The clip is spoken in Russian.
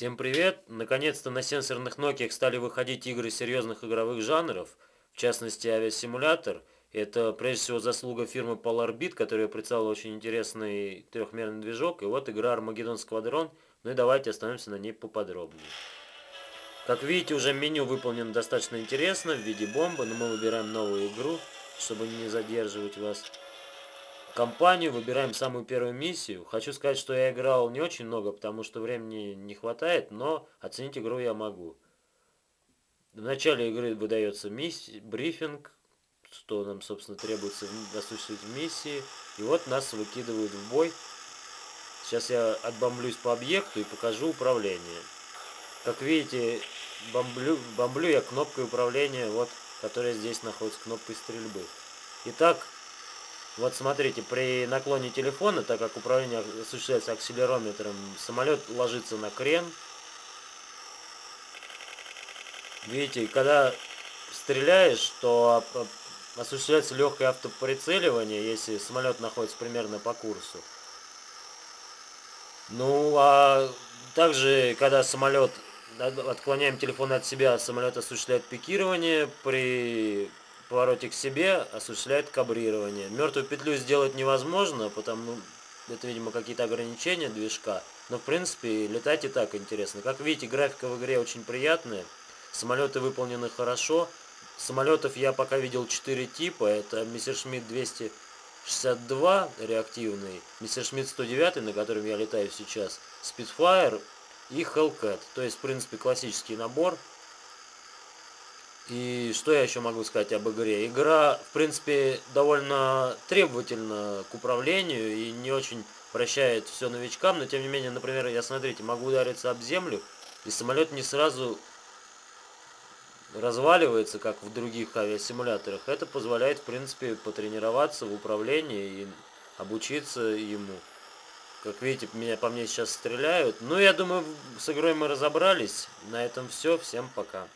Всем привет! Наконец-то на сенсорных Nokia стали выходить игры серьезных игровых жанров, в частности авиасимулятор. Это прежде всего заслуга фирмы Polar которая представила очень интересный трехмерный движок. И вот игра Armageddon Squadron. Ну и давайте остановимся на ней поподробнее. Как видите, уже меню выполнено достаточно интересно в виде бомбы, но мы выбираем новую игру, чтобы не задерживать вас. Компанию, выбираем самую первую миссию. Хочу сказать, что я играл не очень много, потому что времени не хватает, но оценить игру я могу. В начале игры выдается брифинг, что нам, собственно, требуется осуществить в миссии. И вот нас выкидывают в бой. Сейчас я отбомблюсь по объекту и покажу управление. Как видите, бомблю я кнопкой управления, вот, которая здесь находится, кнопкой стрельбы. Итак, вот смотрите, при наклоне телефона, так как управление осуществляется акселерометром, самолет ложится на крен. Видите, когда стреляешь, то осуществляется легкое автоприцеливание, если самолет находится примерно по курсу. Ну, а также, когда отклоняем телефон от себя, самолет осуществляет пикирование, при повороте к себе осуществляет кабрирование. Мертвую петлю сделать невозможно, потому это, видимо, какие-то ограничения движка. Но, в принципе, летать и так интересно. Как видите, графика в игре очень приятная. Самолеты выполнены хорошо. Самолетов я пока видел 4 типа. Это Messerschmitt 262 реактивный, Messerschmitt 109, на котором я летаю сейчас, Spitfire и Hellcat. То есть, в принципе, классический набор. И что я еще могу сказать об игре? Игра, в принципе, довольно требовательна к управлению и не очень прощает все новичкам, но тем не менее, например, я, смотрите, могу удариться об землю, и самолет не сразу разваливается, как в других авиасимуляторах. Это позволяет, в принципе, потренироваться в управлении и обучиться ему. Как видите, по мне сейчас стреляют. Ну, я думаю, с игрой мы разобрались. На этом все. Всем пока.